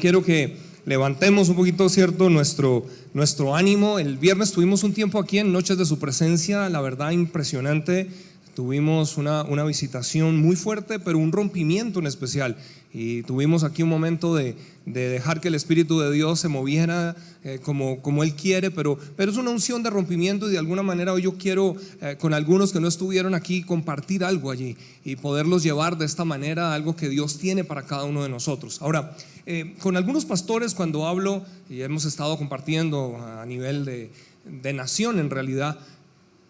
quiero que levantemos un poquito, ¿cierto?, nuestro ánimo. El viernes tuvimos un tiempo aquí en Noches de su Presencia, la verdad impresionante. Tuvimos una visitación muy fuerte, pero un rompimiento en especial. Y tuvimos aquí un momento de dejar que el Espíritu de Dios se moviera como Él quiere, pero es una unción de rompimiento. Y de alguna manera hoy yo quiero, con algunos que no estuvieron aquí, compartir algo allí y poderlos llevar de esta manera a algo que Dios tiene para cada uno de nosotros. Ahora, con algunos pastores cuando hablo, y hemos estado compartiendo a nivel de nación en realidad,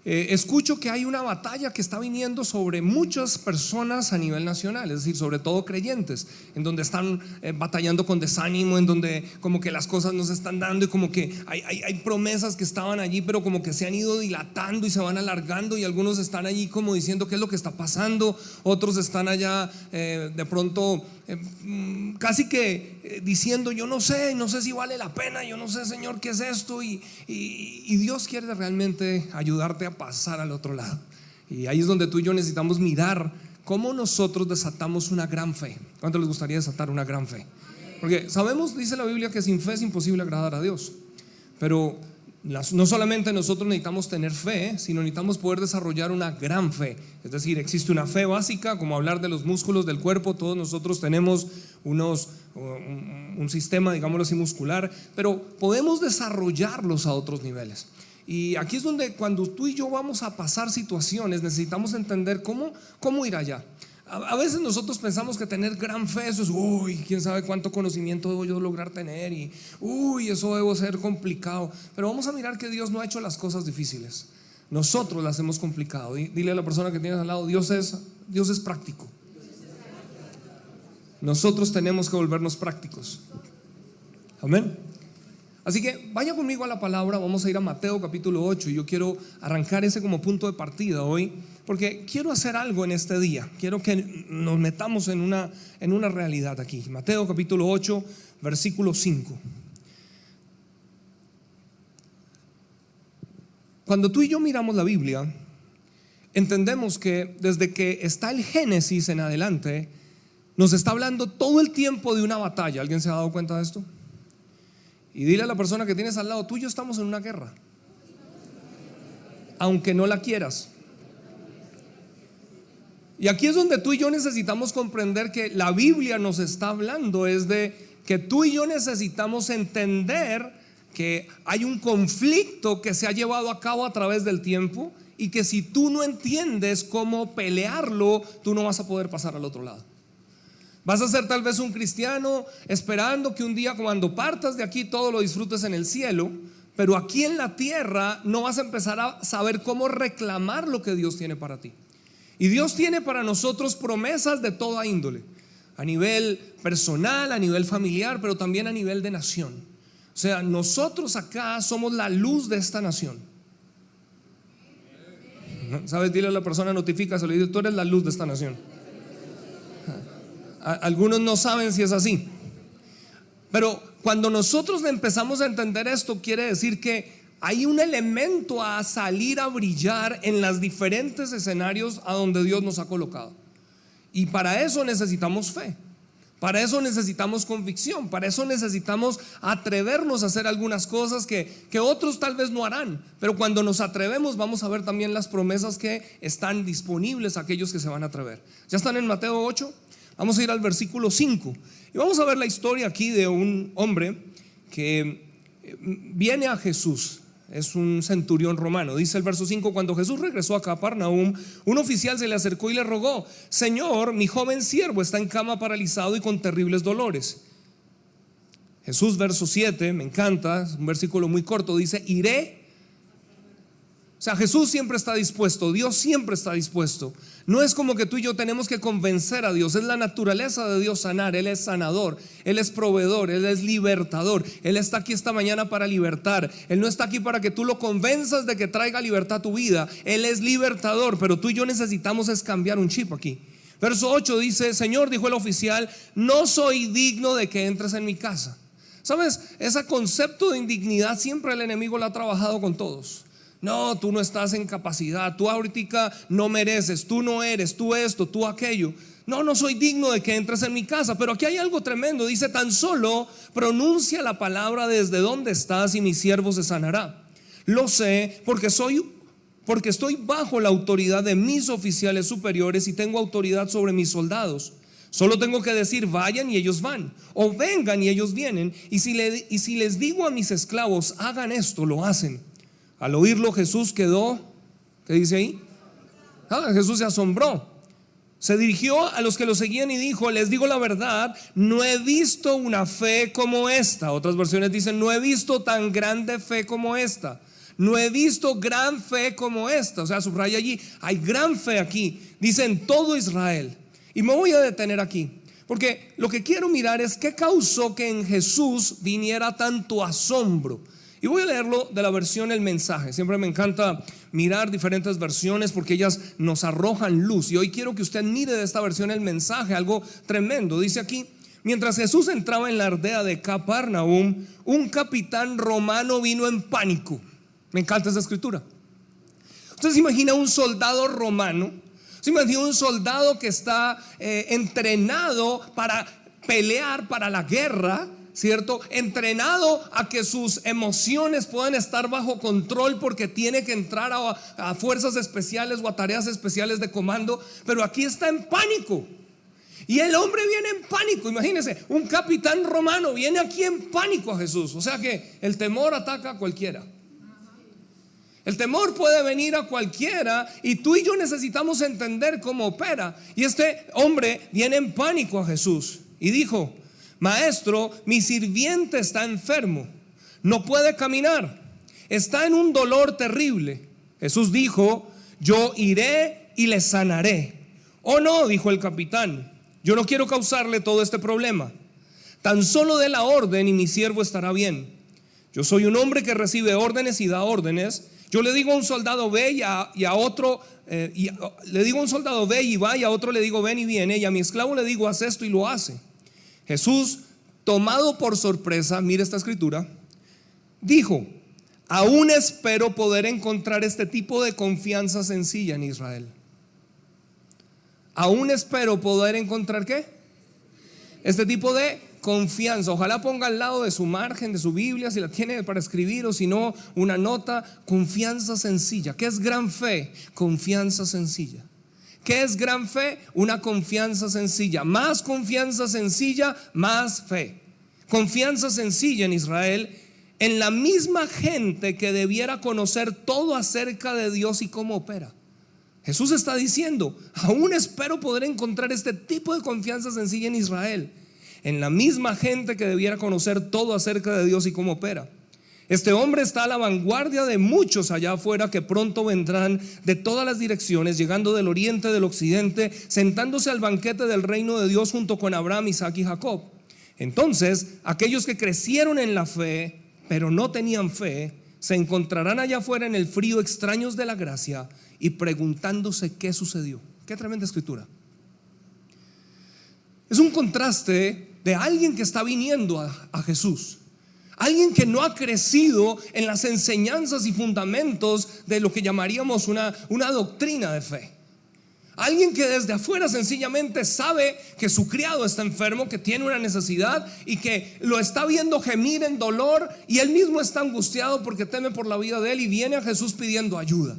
escucho que hay una batalla que está viniendo sobre muchas personas a nivel nacional, es decir, sobre todo creyentes, en donde están batallando con desánimo, en donde como que las cosas no se están dando y como que hay promesas que estaban allí, pero como que se han ido dilatando y se van alargando, y algunos están allí como diciendo qué es lo que está pasando, otros están allá de pronto casi que diciendo yo no sé si vale la pena, yo no sé, Señor, qué es esto, y Dios quiere realmente ayudarte a pasar al otro lado. Y ahí es donde tú y yo necesitamos mirar cómo nosotros desatamos una gran fe. ¿Cuánto les gustaría desatar una gran fe? Porque sabemos, dice la Biblia, que sin fe es imposible agradar a Dios. Pero no solamente nosotros necesitamos tener fe, sino necesitamos poder desarrollar una gran fe. Es decir, existe una fe básica, como hablar de los músculos del cuerpo. Todos nosotros tenemos un sistema, digámoslo así, muscular, pero podemos desarrollarlos a otros niveles. Y aquí es donde cuando tú y yo vamos a pasar situaciones, necesitamos entender cómo ir allá. A veces nosotros pensamos que tener gran fe, eso es, quién sabe cuánto conocimiento debo yo lograr tener, y eso debo ser complicado. Pero vamos a mirar que Dios no ha hecho las cosas difíciles, nosotros las hemos complicado. Dile a la persona que tienes al lado, Dios es práctico. Nosotros tenemos que volvernos prácticos. Amén. Así que vaya conmigo a la palabra. Vamos a ir a Mateo capítulo 8, y yo quiero arrancar ese como punto de partida hoy, porque quiero hacer algo en este día. Quiero que nos metamos en una realidad aquí. Mateo capítulo 8, versículo 5. Cuando tú y yo miramos la Biblia, entendemos que desde que está el Génesis en adelante, nos está hablando todo el tiempo de una batalla. ¿Alguien se ha dado cuenta de esto? Y dile a la persona que tienes al lado, tú y yo estamos en una guerra, aunque no la quieras. Y aquí es donde tú y yo necesitamos comprender que la Biblia nos está hablando es de que tú y yo necesitamos entender que hay un conflicto que se ha llevado a cabo a través del tiempo, y que si tú no entiendes cómo pelearlo, tú no vas a poder pasar al otro lado. Vas a ser tal vez un cristiano esperando que un día, cuando partas de aquí, todo lo disfrutes en el cielo, pero aquí en la tierra no vas a empezar a saber cómo reclamar lo que Dios tiene para ti. Y Dios tiene para nosotros promesas de toda índole, a nivel personal, a nivel familiar, pero también a nivel de nación. O sea, nosotros acá somos la luz de esta nación. ¿Sabes? Dile a la persona, notifícaselo, le dice, tú eres la luz de esta nación. Algunos no saben si es así, pero cuando nosotros empezamos a entender esto, quiere decir que hay un elemento a salir a brillar en los diferentes escenarios a donde Dios nos ha colocado. Y para eso necesitamos fe, para eso necesitamos convicción, para eso necesitamos atrevernos a hacer algunas cosas que otros tal vez no harán. Pero cuando nos atrevemos, vamos a ver también las promesas que están disponibles a aquellos que se van a atrever. ¿Ya están en Mateo 8? Vamos a ir al versículo 5 y vamos a ver la historia aquí de un hombre que viene a Jesús. Es un centurión romano. Dice el verso 5: cuando Jesús regresó a Capernaum, un oficial se le acercó y le rogó: Señor, mi joven siervo está en cama, paralizado y con terribles dolores. Jesús, verso 7, me encanta, es un versículo muy corto, dice: iré. O sea, Jesús siempre está dispuesto, Dios siempre está dispuesto. No es como que tú y yo tenemos que convencer a Dios, es la naturaleza de Dios sanar. Él es sanador, Él es proveedor, Él es libertador. Él está aquí esta mañana para libertar. Él no está aquí para que tú lo convenzas de que traiga libertad a tu vida. Él es libertador, pero tú y yo necesitamos es cambiar un chip aquí. Verso 8 dice: Señor, dijo el oficial, no soy digno de que entres en mi casa. ¿Sabes? Ese concepto de indignidad siempre el enemigo lo ha trabajado con todos. No, tú no estás en capacidad, tú ahorita no mereces, tú no eres, tú esto, tú aquello. No soy digno de que entres en mi casa. Pero aquí hay algo tremendo. Dice, tan solo pronuncia la palabra desde donde estás y mi siervo se sanará. Lo sé porque estoy bajo la autoridad de mis oficiales superiores y tengo autoridad sobre mis soldados. Solo tengo que decir, vayan y ellos van, o vengan y ellos vienen. Y si les digo a mis esclavos, hagan esto, lo hacen. Al oírlo Jesús quedó, ¿qué dice ahí? Jesús se asombró. Se dirigió a los que lo seguían y dijo, les digo la verdad, no he visto una fe como esta. Otras versiones dicen, no he visto tan grande fe como esta. No he visto gran fe como esta. O sea, subraya allí, hay gran fe aquí. Dice en todo Israel. Y me voy a detener aquí, porque lo que quiero mirar es qué causó que en Jesús viniera tanto asombro. Y voy a leerlo de la versión El Mensaje. Siempre me encanta mirar diferentes versiones porque ellas nos arrojan luz. Y hoy quiero que usted mire de esta versión El Mensaje, algo tremendo. Dice aquí, mientras Jesús entraba en la aldea de Capernaum, un capitán romano vino en pánico. Me encanta esa escritura. Usted se imagina un soldado romano, se imagina un soldado que está entrenado para pelear, para la guerra, ¿cierto? Entrenado a que sus emociones puedan estar bajo control porque tiene que entrar a fuerzas especiales o a tareas especiales de comando, pero aquí está en pánico. Y el hombre viene en pánico. Imagínense, un capitán romano viene aquí en pánico a Jesús. O sea que el temor ataca a cualquiera. El temor puede venir a cualquiera y tú y yo necesitamos entender cómo opera. Y este hombre viene en pánico a Jesús y dijo, maestro, mi sirviente está enfermo, no puede caminar, está en un dolor terrible. Jesús dijo, yo iré y le sanaré. Oh no, dijo el capitán, yo no quiero causarle todo este problema. Tan solo dé la orden y mi siervo estará bien. Yo soy un hombre que recibe órdenes y da órdenes. Yo le digo a un soldado ve y a otro le digo a un soldado ve y va, y a otro le digo ven y viene, y a mi esclavo le digo haz esto y lo hace. Jesús, tomado por sorpresa, mire esta escritura, dijo, aún espero poder encontrar este tipo de confianza sencilla en Israel. Aún espero poder encontrar ¿qué? Este tipo de confianza. Ojalá ponga al lado de su margen, de su Biblia, si la tiene para escribir, o si no, una nota. Confianza sencilla. ¿Qué es gran fe? Confianza sencilla. ¿Qué es gran fe? Una confianza sencilla. Más confianza sencilla, más fe. Confianza sencilla en Israel, en la misma gente que debiera conocer todo acerca de Dios y cómo opera. Jesús está diciendo, aún espero poder encontrar este tipo de confianza sencilla en Israel, en la misma gente que debiera conocer todo acerca de Dios y cómo opera. Este hombre está a la vanguardia de muchos allá afuera que pronto vendrán de todas las direcciones, llegando del oriente, del occidente, sentándose al banquete del reino de Dios junto con Abraham, Isaac y Jacob. Entonces, aquellos que crecieron en la fe, pero no tenían fe, se encontrarán allá afuera en el frío, extraños de la gracia y preguntándose qué sucedió. Qué tremenda escritura. Es un contraste de alguien que está viniendo a Jesús, alguien que no ha crecido en las enseñanzas y fundamentos de lo que llamaríamos una doctrina de fe. Alguien que desde afuera sencillamente sabe que su criado está enfermo, que tiene una necesidad y que lo está viendo gemir en dolor, y él mismo está angustiado porque teme por la vida de él, y viene a Jesús pidiendo ayuda.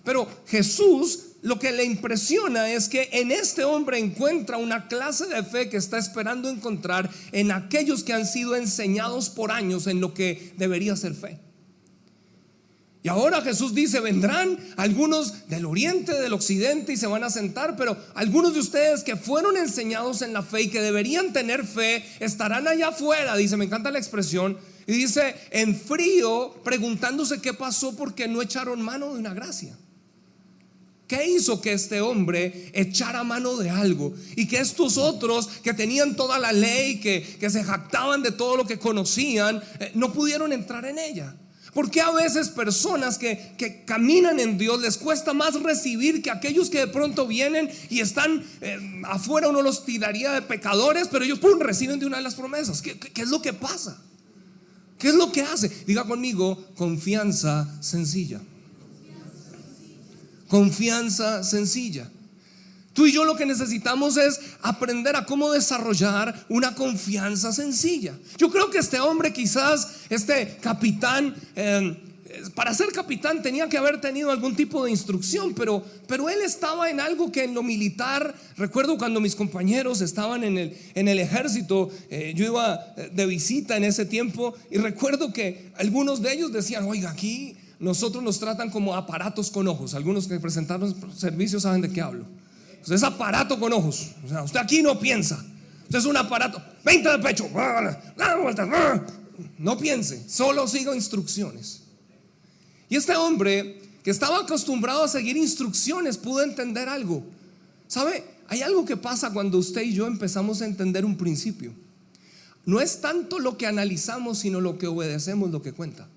Pero Jesús, lo que le impresiona es que en este hombre encuentra una clase de fe que está esperando encontrar en aquellos que han sido enseñados por años en lo que debería ser fe. Y ahora Jesús dice, vendrán algunos del oriente, del occidente, y se van a sentar, pero algunos de ustedes que fueron enseñados en la fe y que deberían tener fe, estarán allá afuera, dice, me encanta la expresión, y dice, en frío, preguntándose qué pasó porque no echaron mano de una gracia. ¿Qué hizo que este hombre echara mano de algo y que estos otros que tenían toda la ley, que se jactaban de todo lo que conocían, no pudieron entrar en ella? ¿Por qué a veces personas que caminan en Dios les cuesta más recibir que aquellos que de pronto vienen y están afuera? Uno los tiraría de pecadores, pero ellos reciben de una de las promesas. ¿Qué es lo que pasa? ¿Qué es lo que hace? Diga conmigo, confianza sencilla. Confianza sencilla. Tú y yo lo que necesitamos es aprender a cómo desarrollar una confianza sencilla. Yo creo que este hombre, quizás este capitán, para ser capitán tenía que haber tenido algún tipo de instrucción, pero él estaba en algo que en lo militar, recuerdo cuando mis compañeros estaban en el ejército, yo iba de visita en ese tiempo y recuerdo que algunos de ellos decían: oiga, aquí nosotros nos tratan como aparatos con ojos. Algunos que presentaron servicios saben de qué hablo. Usted es aparato con ojos, o sea, usted aquí no piensa, usted es un aparato, 20 de pecho, no piense, solo siga instrucciones. Y este hombre que estaba acostumbrado a seguir instrucciones pudo entender algo. ¿Sabe? Hay algo que pasa cuando usted y yo empezamos a entender un principio. No es tanto lo que analizamos, sino lo que obedecemos lo que cuenta.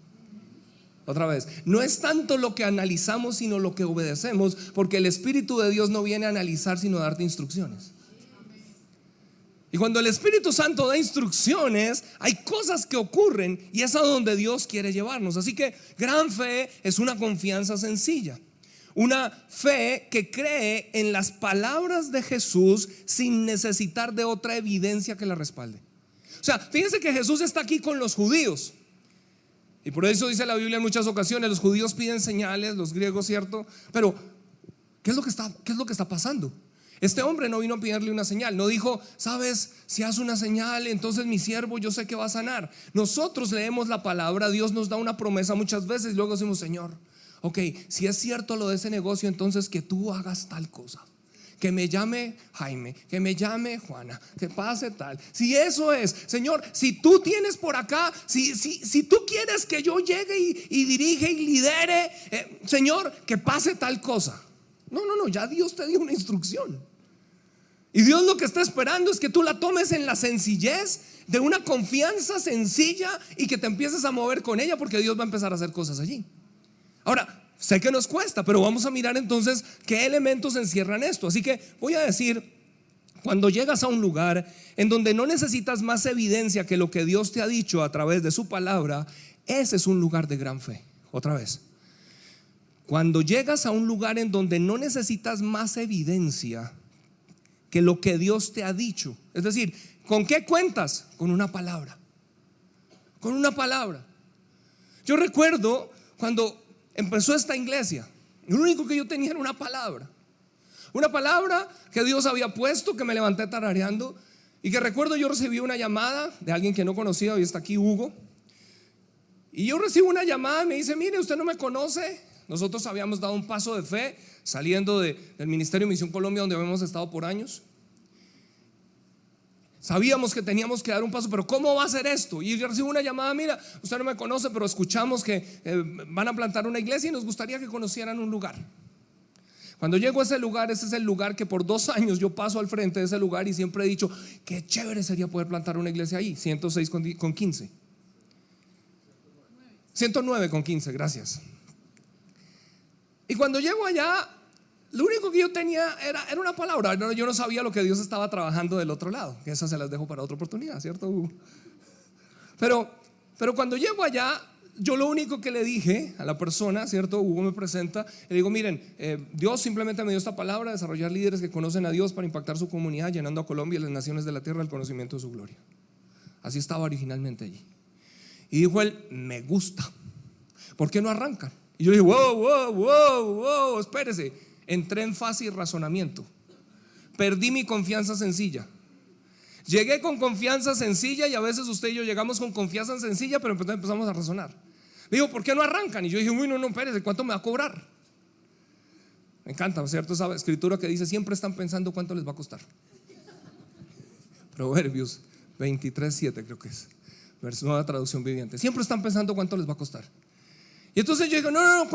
Otra vez, no es tanto lo que analizamos, sino lo que obedecemos, porque el Espíritu de Dios no viene a analizar, sino a darte instrucciones. Y cuando el Espíritu Santo da instrucciones, hay cosas que ocurren y es a donde Dios quiere llevarnos. Así que gran fe es una confianza sencilla, una fe que cree en las palabras de Jesús sin necesitar de otra evidencia que la respalde. O sea, fíjense que Jesús está aquí con los judíos. Y por eso dice la Biblia en muchas ocasiones: los judíos piden señales, los griegos, ¿cierto? Pero ¿qué es lo que está pasando? Este hombre no vino a pedirle una señal, no dijo: sabes, si haces una señal, entonces mi siervo yo sé que va a sanar. Nosotros leemos la palabra, Dios nos da una promesa muchas veces y luego decimos: Señor, ok, si es cierto lo de ese negocio, entonces que tú hagas tal cosa. Que me llame Jaime, que me llame Juana, que pase tal. Si eso es, Señor, si tú tienes por acá, si tú quieres que yo llegue y dirige y lidere, Señor, que pase tal cosa. No, ya Dios te dio una instrucción. Y Dios lo que está esperando es que tú la tomes en la sencillez de una confianza sencilla y que te empieces a mover con ella, porque Dios va a empezar a hacer cosas allí. Ahora, sé que nos cuesta, pero vamos a mirar entonces qué elementos encierran esto. Así que voy a decir: cuando llegas a un lugar en donde no necesitas más evidencia que lo que Dios te ha dicho a través de su palabra, ese es un lugar de gran fe. Otra vez, cuando llegas a un lugar en donde no necesitas más evidencia que lo que Dios te ha dicho, es decir, ¿con qué cuentas? Con una palabra. Con una palabra. Yo recuerdo cuando empezó esta iglesia, lo único que yo tenía era una palabra que Dios había puesto, que me levanté tarareando. Y que recuerdo, yo recibí una llamada de alguien que no conocía, hoy está aquí, Hugo. Y yo recibo una llamada y me dice: mire, usted no me conoce. Nosotros habíamos dado un paso de fe saliendo del Ministerio Misión Colombia, donde habíamos estado por años. Sabíamos que teníamos que dar un paso, pero ¿cómo va a ser esto? Y yo recibo una llamada: mira, usted no me conoce, pero escuchamos que van a plantar una iglesia y nos gustaría que conocieran un lugar. Cuando llego a ese lugar, ese es el lugar que por 2 años yo paso al frente de ese lugar y siempre he dicho: qué chévere sería poder plantar una iglesia ahí. 106 con 15, 109 con 15, gracias. Y cuando llego allá, lo único que yo tenía era una palabra. Yo no sabía lo que Dios estaba trabajando del otro lado, que esas se las dejo para otra oportunidad, ¿cierto, Hugo? Pero cuando llego allá, yo lo único que le dije a la persona, ¿cierto? Hugo me presenta, le digo: miren, Dios simplemente me dio esta palabra: desarrollar líderes que conocen a Dios para impactar su comunidad, llenando a Colombia y las naciones de la tierra del conocimiento de su gloria. Así estaba originalmente allí. Y dijo él: me gusta, ¿por qué no arrancan? Y yo dije: wow, espérese. Entré en fácil razonamiento, perdí mi confianza sencilla. Llegué con confianza sencilla, y a veces usted y yo llegamos con confianza sencilla, pero empezamos a razonar. Digo: ¿por qué no arrancan? Y yo dije: uy, no, espérese, ¿cuánto me va a cobrar? Me encanta, ¿cierto? Esa escritura que dice: siempre están pensando cuánto les va a costar. Proverbios 23:7 creo que es, nueva traducción viviente. Siempre están pensando cuánto les va a costar. Y entonces yo digo: no,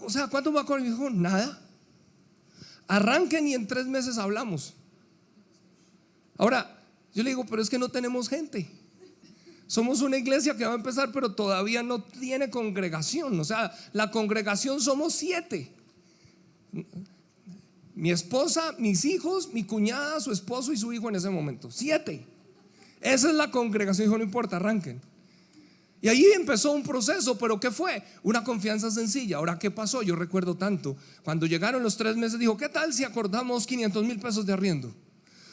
o sea, ¿cuánto va a cobrar? Y me dijo: nada, arranquen y en 3 meses hablamos. Ahora, yo le digo: pero es que no tenemos gente. Somos una iglesia que va a empezar, pero todavía no tiene congregación. O sea, la congregación somos 7. Mi esposa, mis hijos, mi cuñada, su esposo y su hijo en ese momento. 7. Esa es la congregación. Dijo: no importa, arranquen. Y ahí empezó un proceso, pero ¿qué fue? Una confianza sencilla. Ahora, ¿qué pasó? Yo recuerdo tanto, cuando llegaron los 3 meses, dijo, ¿qué tal si acordamos 500,000 pesos de arriendo?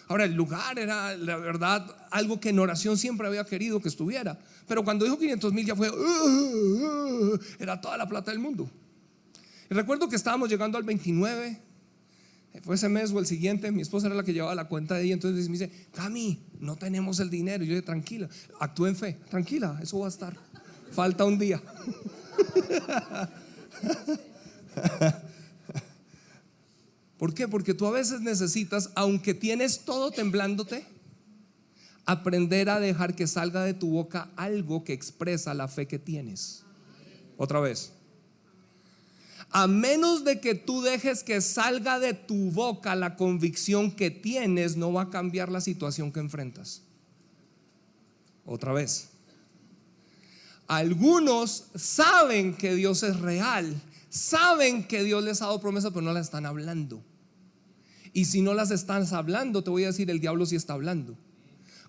Ahora, el lugar era, la verdad, algo que en oración siempre había querido que estuviera, pero cuando dijo 500,000 ya fue, era toda la plata del mundo. Y recuerdo que estábamos llegando al 29, fue ese mes o el siguiente, mi esposa era la que llevaba la cuenta de ella, entonces me dice, Cami, no tenemos el dinero. Y yo dije, tranquila, actúe en fe, tranquila, eso va a estar, falta un día. ¿Por qué? Porque tú a veces necesitas, aunque tienes todo temblándote, aprender a dejar que salga de tu boca algo que expresa la fe que tienes. Otra vez, a menos de que tú dejes que salga de tu boca la convicción que tienes, no va a cambiar la situación que enfrentas. Otra vez, algunos saben que Dios es real, saben que Dios les ha dado promesas, pero no las están hablando. Y si no las estás hablando, te voy a decir, el diablo sí está hablando.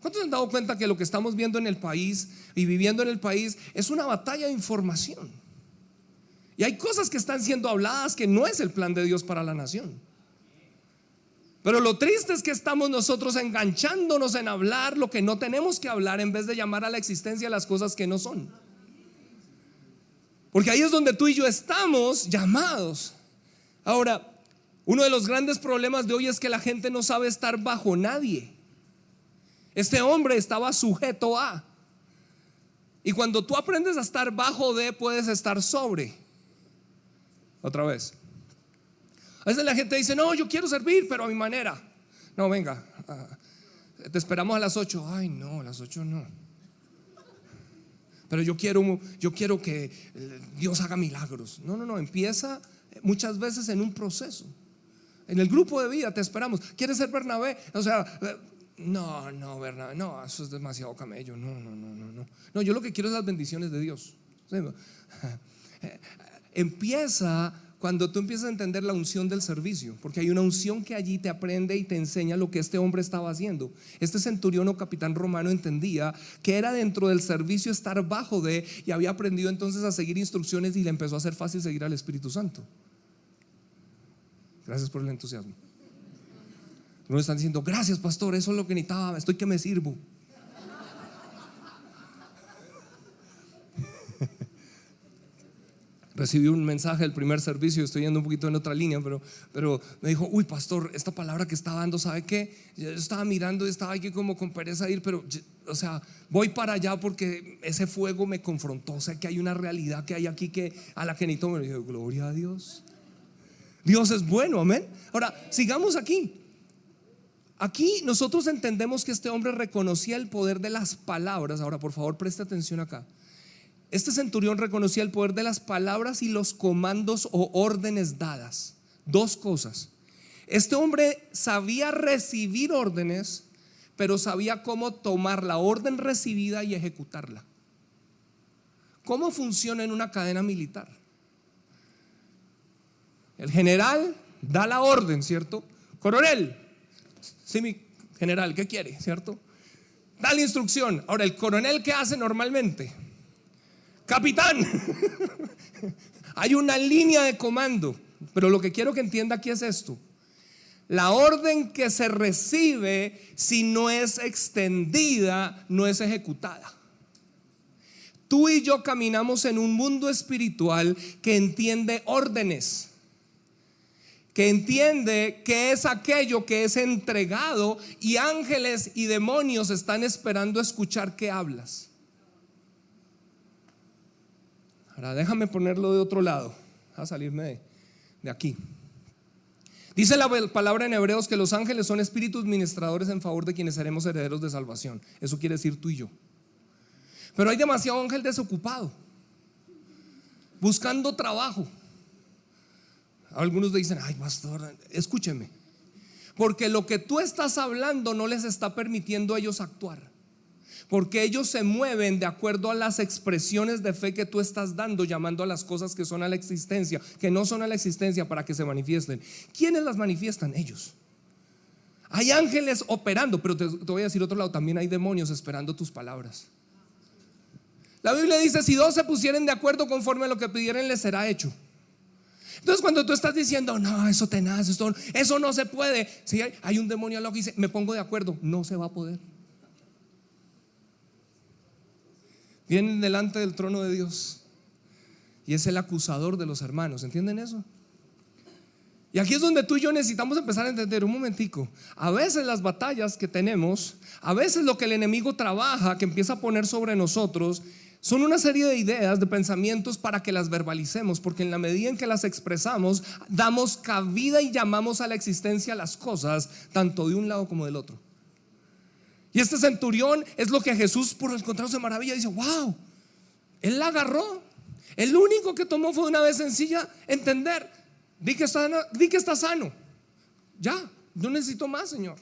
¿Cuántos se han dado cuenta que lo que estamos viendo en el país y viviendo en el país es una batalla de información? Y hay cosas que están siendo habladas que no es el plan de Dios para la nación. Pero lo triste es que estamos nosotros enganchándonos en hablar lo que no tenemos que hablar, en vez de llamar a la existencia las cosas que no son. Porque ahí es donde tú y yo estamos llamados. Ahora, uno de los grandes problemas de hoy es que la gente no sabe estar bajo nadie. Este hombre estaba sujeto a. Y cuando tú aprendes a estar bajo de, puedes estar sobre. Otra vez, a veces la gente dice, no, yo quiero servir, pero a mi manera. No, venga, te esperamos a las 8. Ay, no, a las 8 no. Pero yo quiero que Dios haga milagros. No, empieza muchas veces en un proceso. En el grupo de vida te esperamos. ¿Quieres ser Bernabé? O sea, no, Bernabé, no, eso es demasiado camello. No, yo lo que quiero es las bendiciones de Dios. ¿Sí? Empieza cuando tú empiezas a entender la unción del servicio, porque hay una unción que allí te aprende y te enseña lo que este hombre estaba haciendo. Este centurión o capitán romano entendía que era dentro del servicio estar bajo de, y había aprendido entonces a seguir instrucciones, y le empezó a hacer fácil seguir al Espíritu Santo. Gracias por el entusiasmo. No están diciendo, gracias pastor, eso es lo que necesitaba, estoy que me sirvo. Recibí un mensaje del primer servicio, estoy yendo un poquito en otra línea, pero me dijo, uy pastor, esta palabra que está dando, ¿sabe qué? Yo estaba mirando y estaba aquí como con pereza de ir, pero o sea, voy para allá porque ese fuego me confrontó. O sea, que hay una realidad que hay aquí que a la que necesito. Me dijo, gloria a Dios. Dios es bueno, amén. Ahora, sigamos aquí. Aquí nosotros entendemos que este hombre reconocía el poder de las palabras. Ahora, por favor, preste atención acá. Este centurión reconocía el poder de las palabras y los comandos o órdenes dadas. Dos cosas. Este hombre sabía recibir órdenes, pero sabía cómo tomar la orden recibida y ejecutarla. ¿Cómo funciona en una cadena militar? El general da la orden, ¿cierto? Coronel, sí, mi general, ¿qué quiere? ¿Cierto? Da la instrucción. Ahora, ¿el coronel qué hace normalmente? Capitán. Hay una línea de comando, pero lo que quiero que entienda aquí es esto: la orden que se recibe, si no es extendida, no es ejecutada. Tú y yo caminamos en un mundo espiritual que entiende órdenes, que entiende que es aquello que es entregado, y ángeles y demonios están esperando escuchar que hablas. Ahora déjame ponerlo de otro lado, a salirme de aquí. Dice la palabra en Hebreos que los ángeles son espíritus ministradores en favor de quienes seremos herederos de salvación. Eso quiere decir tú y yo. Pero hay demasiado ángel desocupado, buscando trabajo. Algunos dicen, ay pastor, escúcheme, porque lo que tú estás hablando no les está permitiendo a ellos actuar, porque ellos se mueven de acuerdo a las expresiones de fe que tú estás dando, llamando a las cosas que son a la existencia, que no son a la existencia, para que se manifiesten. ¿Quiénes las manifiestan? Ellos. Hay ángeles operando, pero te voy a decir otro lado, también hay demonios esperando tus palabras. La Biblia dice: si dos se pusieren de acuerdo conforme a lo que pidieren, les será hecho. Entonces cuando tú estás diciendo: no, eso tenaz, eso no se puede, si hay un demonio loco y dice: me pongo de acuerdo, no se va a poder. Vienen delante del trono de Dios y es el acusador de los hermanos. ¿Entienden eso? Y aquí es donde tú y yo necesitamos empezar a entender un momentico. A veces las batallas que tenemos, a veces lo que el enemigo trabaja, que empieza a poner sobre nosotros, son una serie de ideas, de pensamientos para que las verbalicemos, porque en la medida en que las expresamos, damos cabida y llamamos a la existencia las cosas, tanto de un lado como del otro. Y este centurión es lo que Jesús, por encontrarse maravilla, dice: wow, él la agarró. El único que tomó fue una vez sencilla entender: di que está sano. Ya, no necesito más, Señor.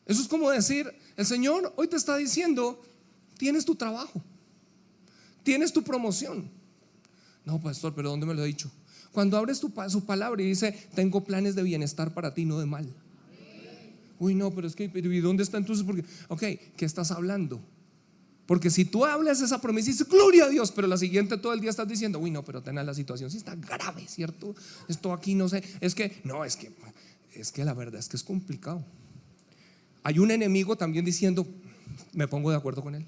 Eso es como decir: el Señor hoy te está diciendo: tienes tu trabajo, tienes tu promoción. No, pastor, pero ¿dónde me lo ha dicho? Cuando abres su palabra y dice: tengo planes de bienestar para ti, no de mal. Uy, no, pero es que, ¿y dónde está entonces? Porque, ok, ¿qué estás hablando? Porque si tú hablas esa promesa y dices: gloria a Dios, pero la siguiente todo el día estás diciendo: uy, no, pero tenés, la situación sí está grave, ¿cierto? Esto aquí no sé, es que la verdad es que es complicado. Hay un enemigo también diciendo: me pongo de acuerdo con él.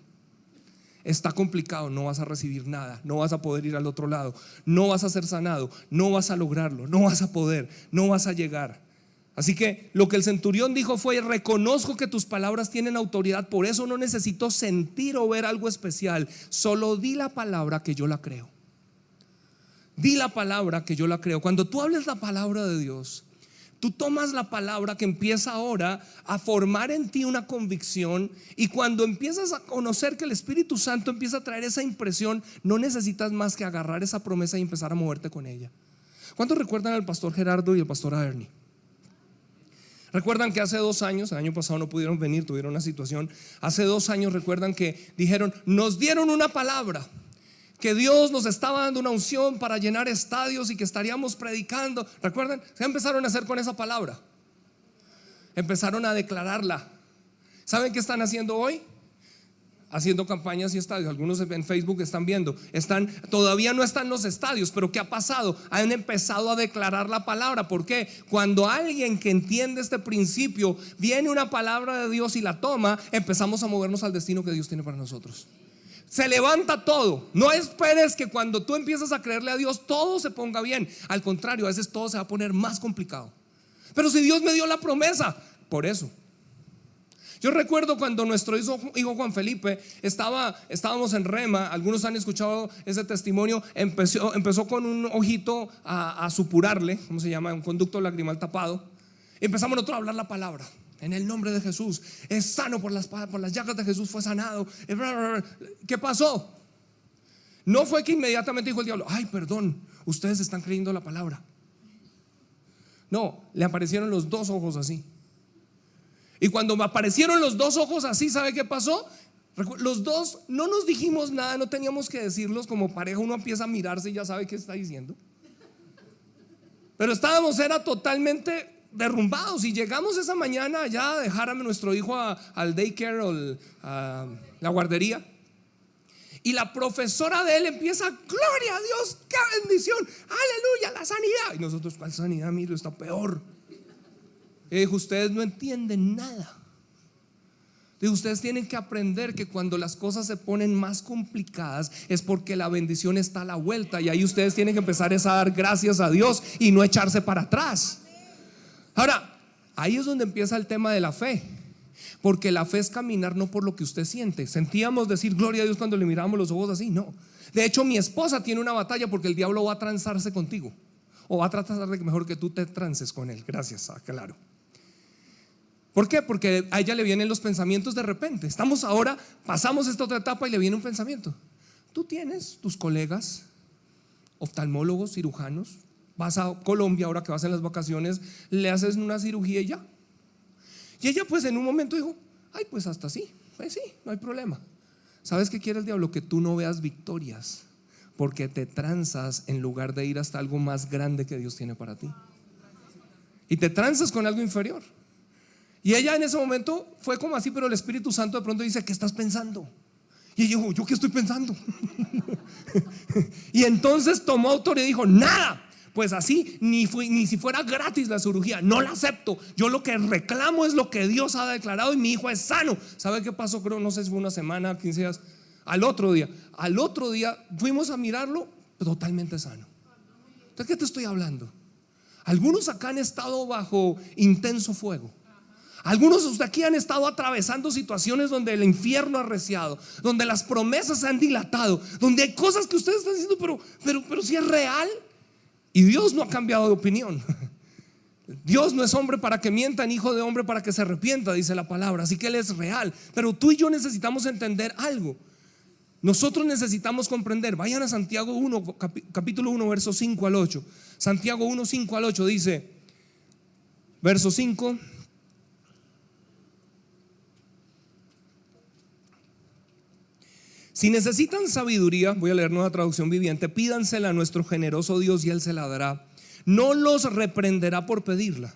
Está complicado, no vas a recibir nada, no vas a poder ir al otro lado, no vas a ser sanado, no vas a lograrlo, no vas a poder, no vas a llegar. Así que lo que el centurión dijo fue: reconozco que tus palabras tienen autoridad, por eso no necesito sentir o ver algo especial, solo di la palabra que yo la creo. Di la palabra que yo la creo. Cuando tú hables la palabra de Dios, tú tomas la palabra que empieza ahora a formar en ti una convicción, y cuando empiezas a conocer que el Espíritu Santo empieza a traer esa impresión, no necesitas más que agarrar esa promesa y empezar a moverte con ella. ¿Cuántos recuerdan al pastor Gerardo y al pastor Ernie? Recuerdan que hace 2 años, el año pasado no pudieron venir, tuvieron una situación. Hace 2 años recuerdan que dijeron: nos dieron una palabra, que Dios nos estaba dando una unción para llenar estadios y que estaríamos predicando. ¿Recuerdan? ¿Qué empezaron a hacer con esa palabra? Empezaron a declararla. ¿Saben qué están haciendo hoy? Haciendo campañas y estadios. Algunos en Facebook están viendo, todavía no están los estadios, pero ¿qué ha pasado? Han empezado a declarar la palabra. ¿Por qué? Cuando alguien que entiende este principio, viene una palabra de Dios y la toma, empezamos a movernos al destino que Dios tiene para nosotros. Se levanta todo. No esperes que cuando tú empiezas a creerle a Dios todo se ponga bien. Al contrario, a veces todo se va a poner más complicado. Pero si Dios me dio la promesa, por eso. Yo recuerdo cuando nuestro hijo Juan Felipe estábamos en Rema. Algunos han escuchado ese testimonio. Empezó con un ojito a supurarle, ¿cómo se llama? Un conducto lagrimal tapado. Empezamos nosotros a hablar la palabra: en el nombre de Jesús, es sano por las llagas de Jesús, fue sanado. ¿Qué pasó? No fue que inmediatamente dijo el diablo: ay, perdón, ustedes están creyendo la palabra. No, le aparecieron los 2 ojos así. Y cuando me aparecieron los 2 ojos así, ¿sabe qué pasó? Los dos no nos dijimos nada, no teníamos que decirlos. Como pareja uno empieza a mirarse y ya sabe qué está diciendo. Pero era totalmente derrumbados. Y llegamos esa mañana allá a dejar a nuestro hijo al daycare o a la guardería. Y la profesora de él empieza: gloria a Dios, qué bendición, aleluya, la sanidad. Y nosotros: ¿cuál sanidad? Mire, está peor. Y dijo: ustedes no entienden nada. Dijo: ustedes tienen que aprender que cuando las cosas se ponen más complicadas es porque la bendición está a la vuelta, y ahí ustedes tienen que empezar a dar gracias a Dios y no echarse para atrás. Ahora, ahí es donde empieza el tema de la fe, porque la fe es caminar no por lo que usted siente. Sentíamos decir gloria a Dios cuando le mirábamos los ojos así. No. De hecho, mi esposa tiene una batalla porque el diablo va a transarse contigo, o va a tratar de que mejor que tú te trances con él. Gracias, claro. ¿Por qué? Porque a ella le vienen los pensamientos de repente. Pasamos esta otra etapa y le viene un pensamiento. Tú tienes tus colegas oftalmólogos, cirujanos. Vas a Colombia ahora que vas en las vacaciones, le haces una cirugía y ya. Y ella pues en un momento dijo: ay, pues hasta sí, pues sí, no hay problema. ¿Sabes qué quiere el diablo? Que tú no veas victorias, porque te transas en lugar de ir hasta algo más grande que Dios tiene para ti. Y te transas con algo inferior. Y ella en ese momento fue como así, pero el Espíritu Santo de pronto dice: ¿qué estás pensando? Y yo, ¿yo qué estoy pensando? Y entonces tomó autoridad y dijo, nada. Pues así, ni si fuera gratis la cirugía, no la acepto. Yo lo que reclamo es lo que Dios ha declarado y mi hijo es sano. ¿Sabe qué pasó? Creo, no sé si fue una semana, 15 días. Al otro día fuimos a mirarlo totalmente sano. ¿De qué te estoy hablando? Algunos acá han estado bajo intenso fuego. Algunos de aquí han estado atravesando situaciones donde el infierno ha arreciado, donde las promesas se han dilatado, donde hay cosas que ustedes están diciendo, pero si es real. Y Dios no ha cambiado de opinión. Dios no es hombre para que mienta, ni hijo de hombre para que se arrepienta, dice la palabra. Así que Él es real. Pero tú y yo necesitamos entender algo. Nosotros necesitamos comprender. Vayan a Santiago 1, capítulo 1, versos 5 al 8. Santiago 1, 5 al 8 dice, verso 5: si necesitan sabiduría, voy a leer Nueva Traducción Viviente, pídansela a nuestro generoso Dios y Él se la dará. No los reprenderá por pedirla.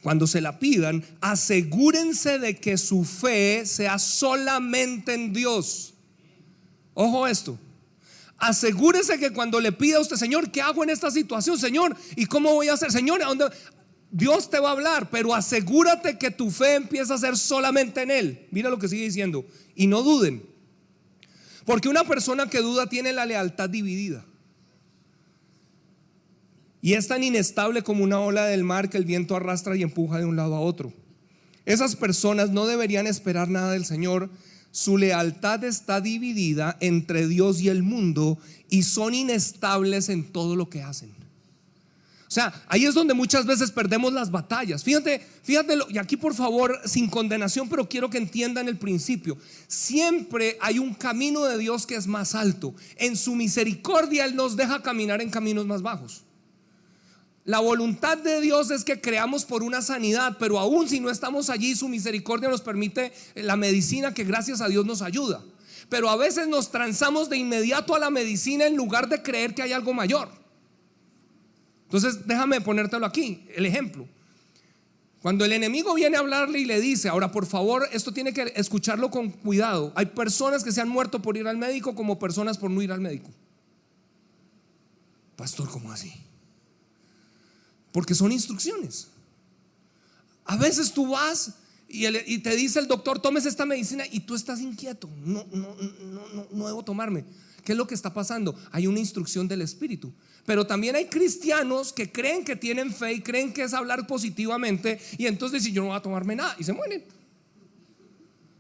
Cuando se la pidan, asegúrense de que su fe sea solamente en Dios. Ojo esto. Asegúrese que cuando le pida a usted, Señor, ¿qué hago en esta situación? Señor, ¿y cómo voy a hacer? Señor, ¿a dónde? Dios te va a hablar, pero asegúrate que tu fe empieza a ser solamente en Él. Mira lo que sigue diciendo. Y no duden. Porque una persona que duda tiene la lealtad dividida y es tan inestable como una ola del mar que el viento arrastra y empuja de un lado a otro. Esas personas no deberían esperar nada del Señor. Su lealtad está dividida entre Dios y el mundo y son inestables en todo lo que hacen. O sea, ahí es donde muchas veces perdemos las batallas. Fíjate, y aquí por favor, sin condenación, pero quiero que entiendan el principio. Siempre hay un camino de Dios que es más alto. En su misericordia Él nos deja caminar en caminos más bajos. La voluntad de Dios es que creamos por una sanidad, pero aún si no estamos allí, su misericordia nos permite la medicina que gracias a Dios nos ayuda. Pero a veces nos transamos de inmediato a la medicina en lugar de creer que hay algo mayor. Entonces déjame ponértelo aquí, el ejemplo. Cuando el enemigo viene a hablarle y le dice, ahora por favor, esto tiene que escucharlo con cuidado. Hay personas que se han muerto por ir al médico como personas por no ir al médico. Pastor, ¿cómo así? Porque son instrucciones. A veces tú vas y te dice el doctor, tomes esta medicina y tú estás inquieto. No debo tomarme. ¿Qué es lo que está pasando? Hay una instrucción del Espíritu. Pero también hay cristianos que creen que tienen fe y creen que es hablar positivamente, y entonces dicen, yo no voy a tomarme nada, y se mueren.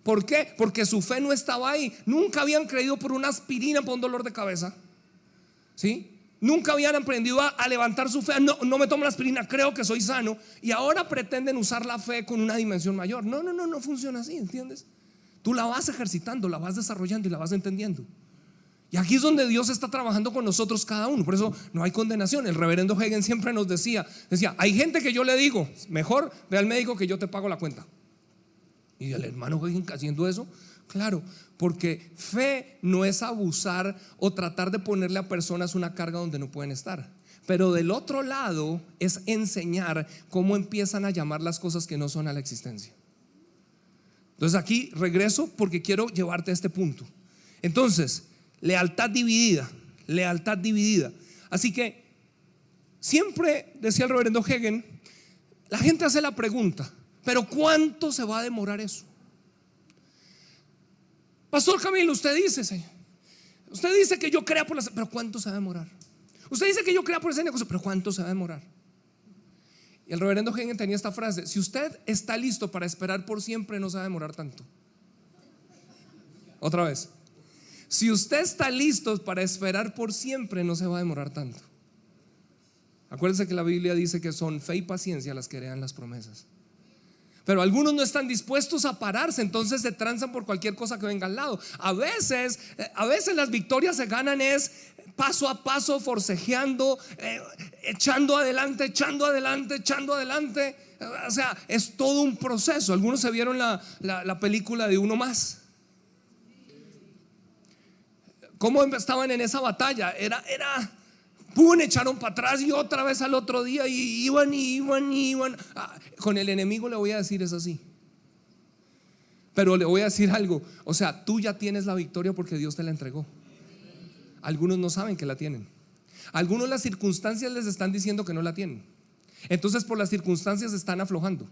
¿Por qué? Porque su fe no estaba ahí. Nunca habían creído por una aspirina para un dolor de cabeza, ¿sí? Nunca habían aprendido a levantar su fe. No me tomo la aspirina, creo que soy sano. Y ahora pretenden usar la fe con una dimensión mayor. No funciona así, ¿entiendes? Tú la vas ejercitando, la vas desarrollando y la vas entendiendo. Y aquí es donde Dios está trabajando con nosotros cada uno. Por eso no hay condenación. El reverendo Hagen siempre nos decía, hay gente que yo le digo, mejor ve al médico que yo te pago la cuenta. Y el hermano Hagen haciendo eso, claro, porque fe no es abusar o tratar de ponerle a personas una carga donde no pueden estar. Pero del otro lado es enseñar cómo empiezan a llamar las cosas que no son a la existencia. Entonces aquí regreso porque quiero llevarte a este punto. Entonces, lealtad dividida. Así que siempre, decía el reverendo Hagen, la gente hace la pregunta, pero ¿cuánto se va a demorar eso? Pastor Camilo, usted dice que yo crea por las, pero ¿cuánto se va a demorar? Usted dice que yo crea por ese negocio, pero ¿cuánto se va a demorar? Y el reverendo Hagen tenía esta frase: si usted está listo para esperar por siempre, no se va a demorar tanto. Otra vez, si usted está listo para esperar por siempre, no se va a demorar tanto. Acuérdense que la Biblia dice que son fe y paciencia las que heredan las promesas. Pero algunos no están dispuestos a pararse, entonces se transan por cualquier cosa que venga al lado. A veces las victorias se ganan es paso a paso, forcejeando, echando adelante. O sea, es todo un proceso. Algunos se vieron la película de Uno Más. ¿Cómo estaban en esa batalla? Era pum, echaron para atrás y otra vez al otro día y iban. Con el enemigo le voy a decir es así. Pero le voy a decir algo, o sea, tú ya tienes la victoria porque Dios te la entregó. Algunos no saben que la tienen. Algunos las circunstancias les están diciendo que no la tienen. Entonces por las circunstancias están aflojando.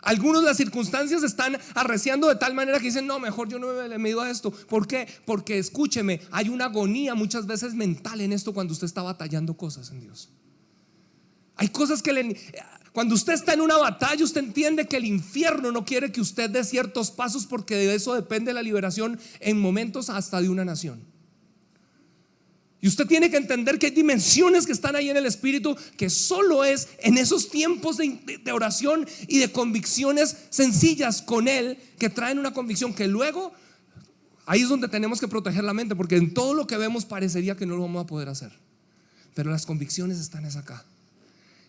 Algunos las circunstancias están arreciando de tal manera que dicen: no, mejor yo no me mido a esto. ¿Por qué? Porque escúcheme, hay una agonía muchas veces mental en esto cuando usted está batallando cosas en Dios. Hay cosas que cuando usted está en una batalla, usted entiende que el infierno no quiere que usted dé ciertos pasos, porque de eso depende la liberación en momentos hasta de una nación. Y usted tiene que entender que hay dimensiones que están ahí en el espíritu, que solo es en esos tiempos de oración y de convicciones sencillas con Él, que traen una convicción que luego, ahí es donde tenemos que proteger la mente, porque en todo lo que vemos parecería que no lo vamos a poder hacer. Pero las convicciones están acá,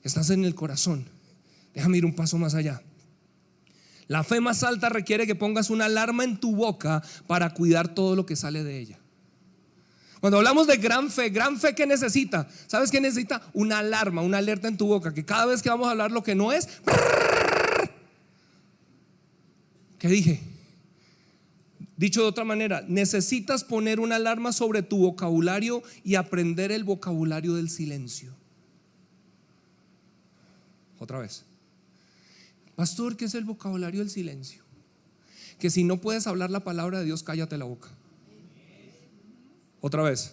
estás en el corazón. Déjame ir un paso más allá. La fe más alta requiere que pongas una alarma en tu boca para cuidar todo lo que sale de ella. Cuando hablamos de gran fe, ¿qué necesita? ¿Sabes qué necesita? Una alarma, una alerta en tu boca, que cada vez que vamos a hablar lo que no es, ¿qué dije? Dicho de otra manera, necesitas poner una alarma sobre tu vocabulario y aprender el vocabulario del silencio. Otra vez. Pastor, ¿qué es el vocabulario del silencio? Que si no puedes hablar la palabra de Dios, cállate la boca. Otra vez,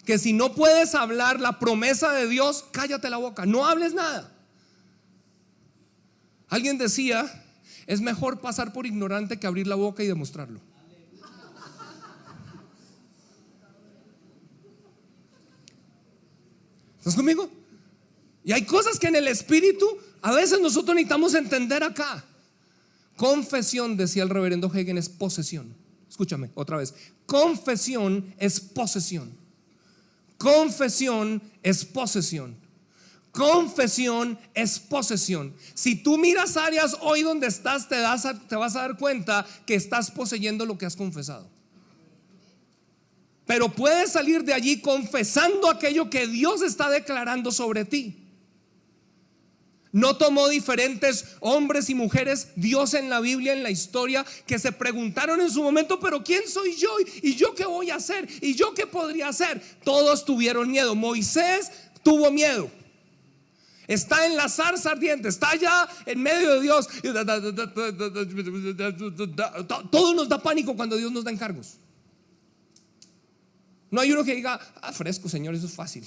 que si no puedes hablar la promesa de Dios, cállate la boca, no hables nada. Alguien decía: es mejor pasar por ignorante que abrir la boca y demostrarlo. ¿Estás conmigo? Y hay cosas que en el espíritu a veces nosotros necesitamos entender acá. Confesión, decía el reverendo Hagin, es posesión. Escúchame otra vez. Confesión es posesión. Confesión es posesión. Confesión es posesión. Si tú miras áreas hoy donde estás, te vas a dar cuenta que estás poseyendo lo que has confesado. Pero puedes salir de allí confesando aquello que Dios está declarando sobre ti. No tomó diferentes hombres y mujeres Dios en la Biblia, en la historia, que se preguntaron en su momento: pero ¿quién soy yo? ¿Y yo qué voy a hacer? ¿Y yo qué podría hacer? Todos tuvieron miedo. Moisés tuvo miedo. Está en la zarza ardiente, está allá en medio de Dios. Todo nos da pánico cuando Dios nos da encargos. No hay uno que diga: fresco, Señor, eso es fácil.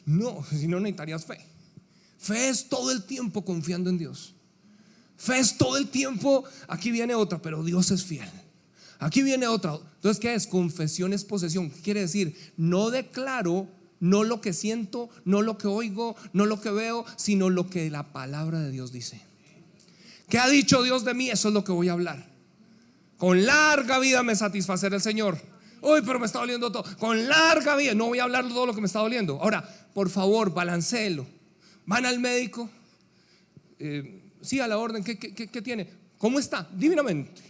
No, si no necesitarías fe. Fe es todo el tiempo confiando en Dios. Fe es todo el tiempo. Aquí viene otra, pero Dios es fiel. Aquí viene otra. Entonces, ¿qué es? Confesión es posesión. ¿Qué quiere decir? No declaro, no lo que siento, no lo que oigo, no lo que veo, sino lo que la palabra de Dios dice. ¿Qué ha dicho Dios de mí? Eso es lo que voy a hablar. Con larga vida me satisfacerá el Señor. Uy, pero me está doliendo todo. Con larga vida, no voy a hablar de todo lo que me está doliendo. Ahora, por favor, balanceelo. Van al médico, sí, a la orden. ¿Qué tiene? ¿Cómo está? Divinamente.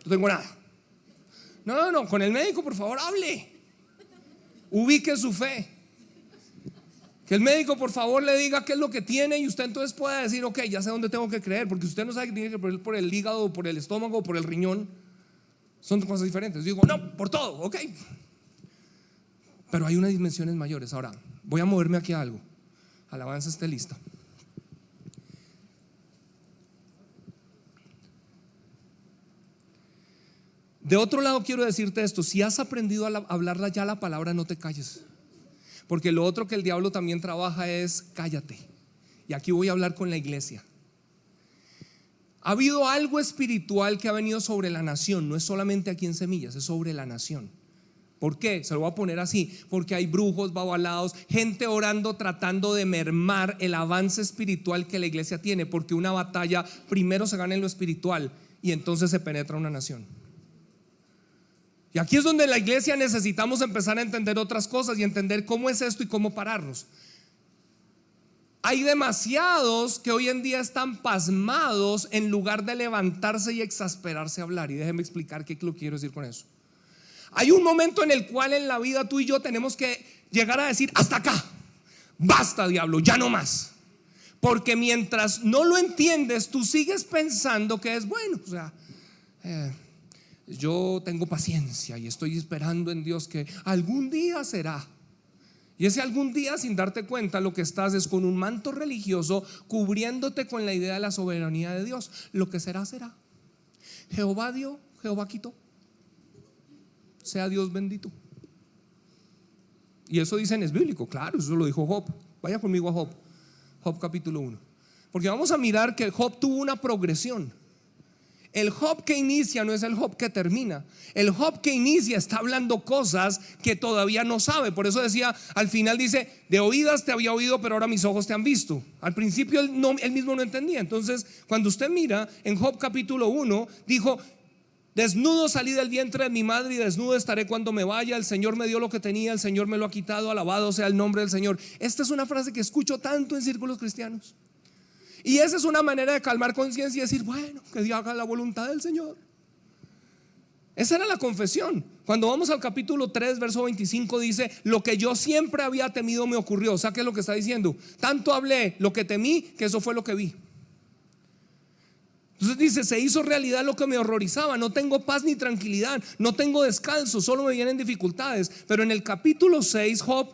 No tengo nada. No, con el médico, por favor, hable. Ubique su fe. Que el médico, por favor, le diga qué es lo que tiene, y usted entonces pueda decir: ok, ya sé dónde tengo que creer. Porque usted no sabe que tiene que creer por el hígado, por el estómago, por el riñón. Son cosas diferentes. Digo: no, por todo, ok. Pero hay unas dimensiones mayores. Ahora, voy a moverme aquí a algo. Alabanza, esté lista. De otro lado, quiero decirte esto: si has aprendido a hablarla ya la palabra, no te calles. Porque lo otro que el diablo también trabaja es: cállate. Y aquí voy a hablar con la iglesia. Ha habido algo espiritual que ha venido sobre la nación. No es solamente aquí en Semillas, es sobre la nación. ¿Por qué? Se lo voy a poner así: porque hay brujos, babalados, gente orando, tratando de mermar el avance espiritual que la iglesia tiene. Porque una batalla primero se gana en lo espiritual y entonces se penetra una nación. Y aquí es donde la iglesia necesitamos empezar a entender otras cosas y entender cómo es esto y cómo pararnos. Hay demasiados que hoy en día están pasmados en lugar de levantarse y exasperarse a hablar. Y déjeme explicar qué lo quiero decir con eso. Hay un momento en el cual en la vida tú y yo tenemos que llegar a decir: hasta acá, basta, diablo, ya no más. Porque mientras no lo entiendes, tú sigues pensando que es bueno. O sea, yo tengo paciencia y estoy esperando en Dios que algún día será. Y ese algún día, sin darte cuenta, lo que estás es con un manto religioso cubriéndote con la idea de la soberanía de Dios. Lo que será, será. Jehová dio, Jehová quitó. Sea Dios bendito. Y eso dicen es bíblico, claro, eso lo dijo Job. Vaya conmigo a Job, Job capítulo 1. Porque vamos a mirar que Job tuvo una progresión. El Job que inicia no es el Job que termina. El Job que inicia está hablando cosas que todavía no sabe. Por eso decía, al final dice, de oídas te había oído, pero ahora mis ojos te han visto. Al principio él mismo no entendía. Entonces, cuando usted mira en Job capítulo 1, dijo: desnudo salí del vientre de mi madre y desnudo estaré cuando me vaya. El Señor me dio lo que tenía, el Señor me lo ha quitado, alabado sea el nombre del Señor. Esta es una frase que escucho tanto en círculos cristianos. Y esa es una manera de calmar conciencia y decir, bueno, que Dios haga la voluntad del Señor. Esa era la confesión. Cuando vamos al capítulo 3, verso 25, dice: lo que yo siempre había temido me ocurrió. O sea, ¿qué es lo que está diciendo? Tanto hablé lo que temí, que eso fue lo que vi. Entonces dice, se hizo realidad lo que me horrorizaba. No tengo paz ni tranquilidad, no tengo descanso, solo me vienen dificultades. Pero en el capítulo 6, Job,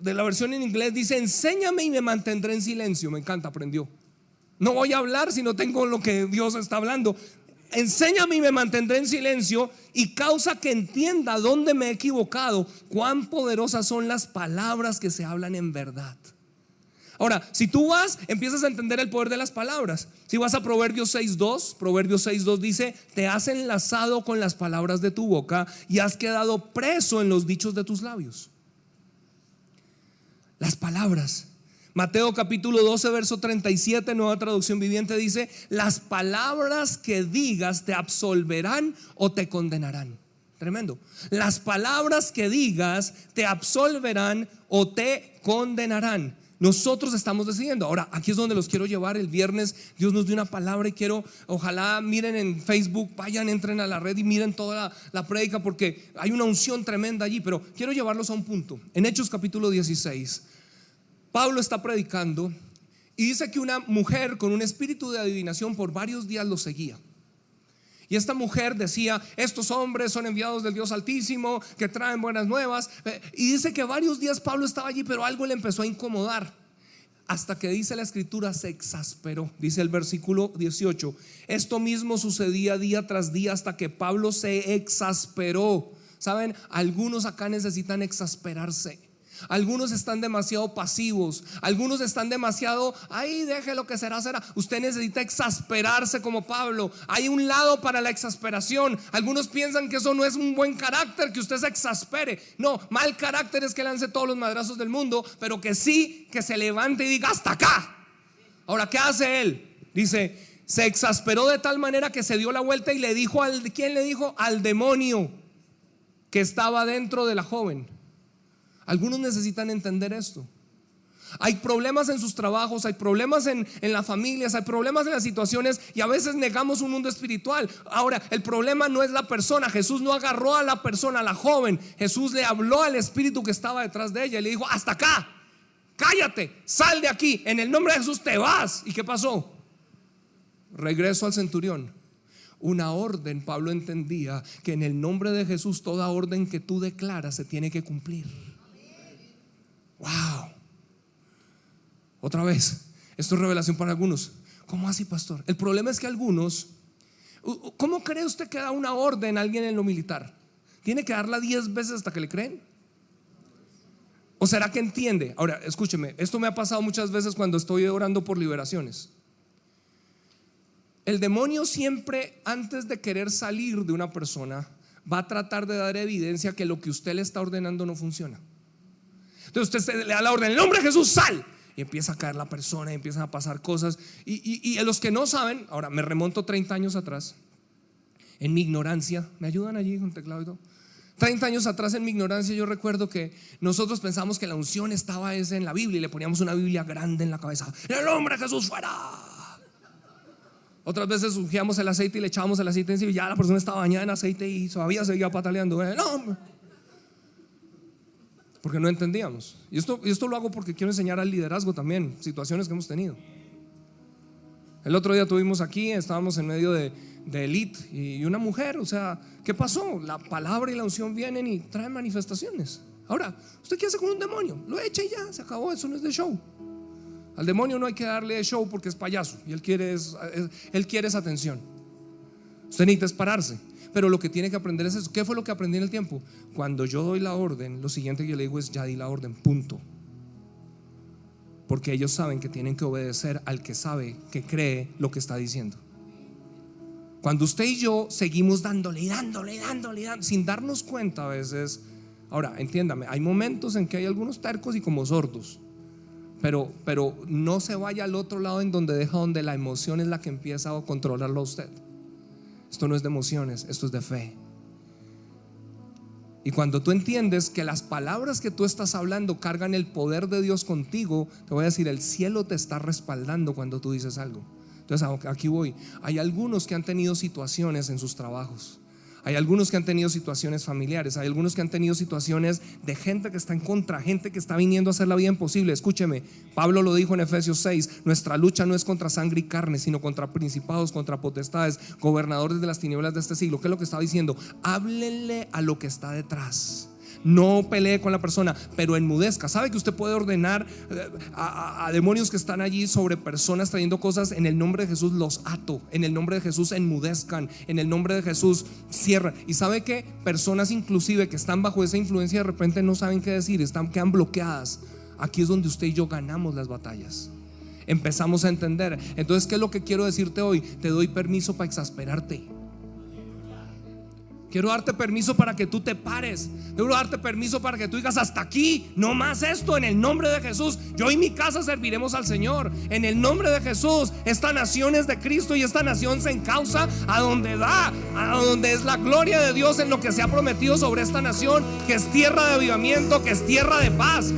de la versión en inglés, dice: enséñame y me mantendré en silencio. Me encanta, aprendió. No voy a hablar si no tengo lo que Dios está hablando. Enséñame y me mantendré en silencio, y causa que entienda dónde me he equivocado, cuán poderosas son las palabras que se hablan en verdad. Ahora, si tú empiezas a entender el poder de las palabras. Si vas a Proverbios 6:2, Proverbios 6:2 dice: te has enlazado con las palabras de tu boca y has quedado preso en los dichos de tus labios. Las palabras. Mateo capítulo 12, verso 37, Nueva Traducción Viviente, dice: las palabras que digas te absolverán o te condenarán. Tremendo. Las palabras que digas te absolverán o te condenarán. Nosotros estamos decidiendo. Ahora, aquí es donde los quiero llevar. El viernes Dios nos dio una palabra y quiero, ojalá miren en Facebook, vayan, entren a la red y miren toda la prédica, porque hay una unción tremenda allí. Pero quiero llevarlos a un punto. En Hechos capítulo 16, Pablo está predicando y dice que una mujer con un espíritu de adivinación por varios días lo seguía. Y esta mujer decía: estos hombres son enviados del Dios Altísimo, que traen buenas nuevas. Y dice que varios días Pablo estaba allí, pero algo le empezó a incomodar, hasta que, dice la escritura, se exasperó. Dice el versículo 18: esto mismo sucedía día tras día hasta que Pablo se exasperó. Saben, algunos acá necesitan exasperarse. Algunos están demasiado pasivos, algunos están demasiado, ay, deje lo que será, será. Usted necesita exasperarse como Pablo. Hay un lado para la exasperación. Algunos piensan que eso no es un buen carácter, que usted se exaspere. No, mal carácter es que lance todos los madrazos del mundo, pero que sí, que se levante y diga: hasta acá. Ahora, ¿qué hace él? Dice: se exasperó de tal manera que se dio la vuelta y le dijo ¿quién le dijo? Al demonio que estaba dentro de la joven. Algunos necesitan entender esto. Hay problemas en sus trabajos, hay problemas en las familias, hay problemas en las situaciones, y a veces negamos un mundo espiritual. Ahora, el problema no es la persona. Jesús no agarró a la persona, a la joven. Jesús le habló al espíritu que estaba detrás de ella y le dijo: hasta acá, cállate, sal de aquí, en el nombre de Jesús te vas. ¿Y qué pasó? Regreso al centurión. Una orden. Pablo entendía que en el nombre de Jesús toda orden que tú declaras se tiene que cumplir. Wow. Otra vez, esto es revelación para algunos. ¿Cómo así, pastor? El problema es que algunos, ¿cómo cree usted que da una orden a alguien en lo militar? ¿Tiene que darla 10 veces hasta que le creen? ¿O será que entiende? Ahora, escúcheme, esto me ha pasado muchas veces cuando estoy orando por liberaciones. El demonio siempre, antes de querer salir de una persona, va a tratar de dar evidencia que lo que usted le está ordenando no funciona. Entonces usted le da la orden: en el nombre de Jesús, sal. Y empieza a caer la persona y empiezan a pasar cosas. Y a los que no saben, ahora me remonto 30 años atrás, en mi ignorancia. ¿Me ayudan allí con teclado y todo? 30 años atrás, en mi ignorancia, yo recuerdo que nosotros pensamos que la unción estaba en la Biblia, y le poníamos una Biblia grande en la cabeza: en el nombre de Jesús, fuera. Otras veces ungíamos el aceite y le echábamos el aceite encima, y ya la persona estaba bañada en aceite y todavía seguía pataleando: en el nombre. porque no entendíamos. Y esto lo hago porque quiero enseñar al liderazgo también, situaciones que hemos tenido. El otro día tuvimos aquí, estábamos en medio de elite y una mujer, o sea, ¿qué pasó? La palabra y la unción vienen y traen manifestaciones. Ahora, ¿usted qué hace con un demonio? Lo echa y ya, se acabó, eso no es de show. Al demonio no hay que darle show porque es payaso y él quiere esa atención. Usted necesita pararse. Pero lo que tiene que aprender es eso. ¿Qué fue lo que aprendí en el tiempo? Cuando yo doy la orden, lo siguiente que yo le digo es: ya di la orden, punto. Porque ellos saben que tienen que obedecer al que sabe, que cree lo que está diciendo. Cuando usted y yo seguimos dándole, sin darnos cuenta a veces. Ahora, entiéndame, hay momentos en que hay algunos tercos y como sordos. Pero no se vaya al otro lado en donde la emoción es la que empieza a controlarlo a usted. Esto no es de emociones, esto es de fe. Y cuando tú entiendes que las palabras que tú estás hablando cargan el poder de Dios contigo, te voy a decir, el cielo te está respaldando cuando tú dices algo. Entonces aquí voy. Hay algunos que han tenido situaciones en sus trabajos. Hay algunos que han tenido situaciones familiares. Hay algunos que han tenido situaciones de gente que está en contra, gente que está viniendo a hacer la vida imposible. Escúcheme, Pablo lo dijo en Efesios 6: nuestra lucha no es contra sangre y carne, sino contra principados, contra potestades, gobernadores de las tinieblas de este siglo. ¿Qué es lo que está diciendo? Háblenle a lo que está detrás. No pelee con la persona, pero enmudezca. ¿Sabe que usted puede ordenar a demonios que están allí sobre personas trayendo cosas? En el nombre de Jesús los ato. En el nombre de Jesús enmudezcan. En el nombre de Jesús cierran. Y sabe que personas inclusive que están bajo esa influencia de repente no saben qué decir, quedan bloqueadas. Aquí es donde usted y yo ganamos las batallas. Empezamos a entender. Entonces, ¿qué es lo que quiero decirte hoy? Te doy permiso para exasperarte. Quiero darte permiso para que tú te pares. Quiero darte permiso para que tú digas: hasta aquí, no más esto. En el nombre de Jesús, yo y mi casa serviremos al Señor. En el nombre de Jesús, esta nación es de Cristo y esta nación se encausa a donde es la gloria de Dios en lo que se ha prometido sobre esta nación, que es tierra de avivamiento, que es tierra de paz.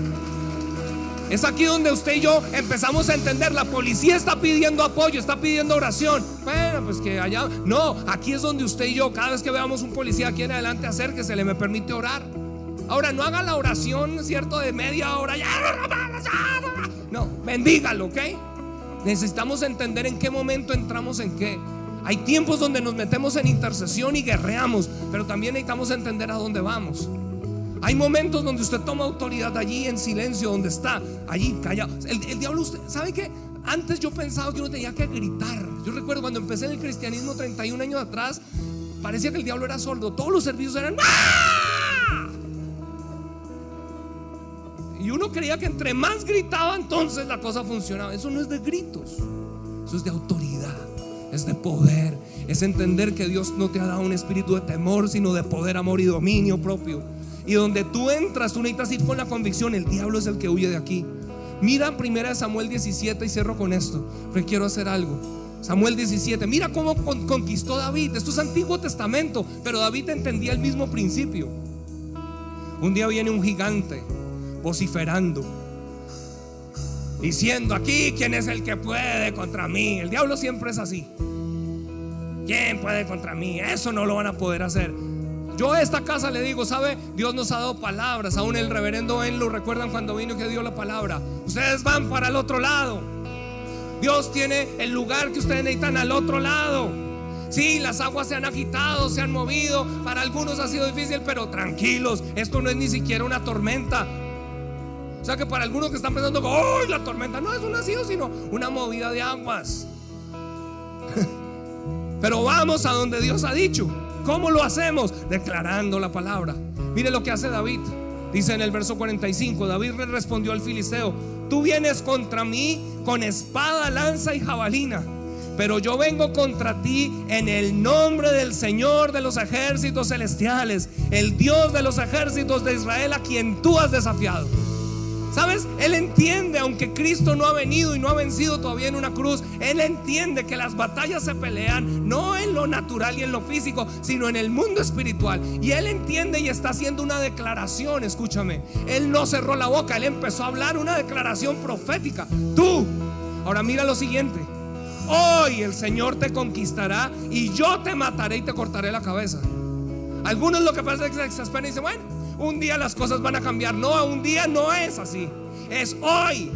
Es aquí donde usted y yo empezamos a entender. La policía está pidiendo apoyo, está pidiendo oración. Bueno, pues que allá. No, aquí es donde usted y yo, cada vez que veamos un policía aquí en adelante, acérquese, le me permite orar. Ahora, no haga la oración, ¿cierto?, de media hora. No, bendígalo, ¿ok? Necesitamos entender en qué momento entramos en qué. Hay tiempos donde nos metemos en intercesión y guerreamos, pero también necesitamos entender a dónde vamos. Hay momentos donde usted toma autoridad allí en silencio, donde está, allí callado. El diablo, usted, ¿sabe qué? Antes yo pensaba que uno tenía que gritar. Yo recuerdo cuando empecé en el cristianismo 31 años atrás, parecía que el diablo era sordo. Todos los servicios eran ¡ah! Y uno creía que entre más gritaba, entonces la cosa funcionaba. Eso no es de gritos, eso es de autoridad, es de poder. Es entender que Dios no te ha dado un espíritu de temor, sino de poder, amor y dominio propio. Y donde tú entras, tú necesitas ir con la convicción: el diablo es el que huye de aquí. Mira 1 Samuel 17 y cierro con esto, pero quiero hacer algo. Samuel 17, mira cómo conquistó David. Esto es Antiguo Testamento, pero David entendía el mismo principio. Un día viene un gigante vociferando, diciendo: aquí, ¿quién es el que puede contra mí? El diablo siempre es así. ¿Quién puede contra mí? Eso no lo van a poder hacer. Yo a esta casa le digo: ¿sabe? Dios nos ha dado palabras. Aún el reverendo Ben lo recuerdan cuando vino, que dio la palabra. Ustedes van para el otro lado. Dios tiene el lugar que ustedes necesitan al otro lado. Sí, las aguas se han agitado, se han movido. Para algunos ha sido difícil, pero tranquilos, esto no es ni siquiera una tormenta. O sea que para algunos que están pensando: ¡oh, la tormenta! No es un asilo, sino una movida de aguas. Pero vamos a donde Dios ha dicho. ¿Cómo lo hacemos? Declarando la palabra. Mire lo que hace David. Dice en el verso 45: David le respondió al filisteo: tú vienes contra mí con espada, lanza y jabalina, pero yo vengo contra ti en el nombre del Señor de los ejércitos celestiales, el Dios de los ejércitos de Israel, a quien tú has desafiado. ¿Sabes? Él entiende, aunque Cristo no ha venido y no ha vencido todavía en una cruz, él entiende que las batallas se pelean no en lo natural y en lo físico, sino en el mundo espiritual. Y él entiende y está haciendo una declaración. Escúchame, él no cerró la boca, él empezó a hablar una declaración profética. Tú, ahora mira lo siguiente: hoy el Señor te conquistará y yo te mataré y te cortaré la cabeza. Algunos lo que pasa es que se exasperan y dicen: bueno, un día las cosas van a cambiar. No, un día no es así, es hoy.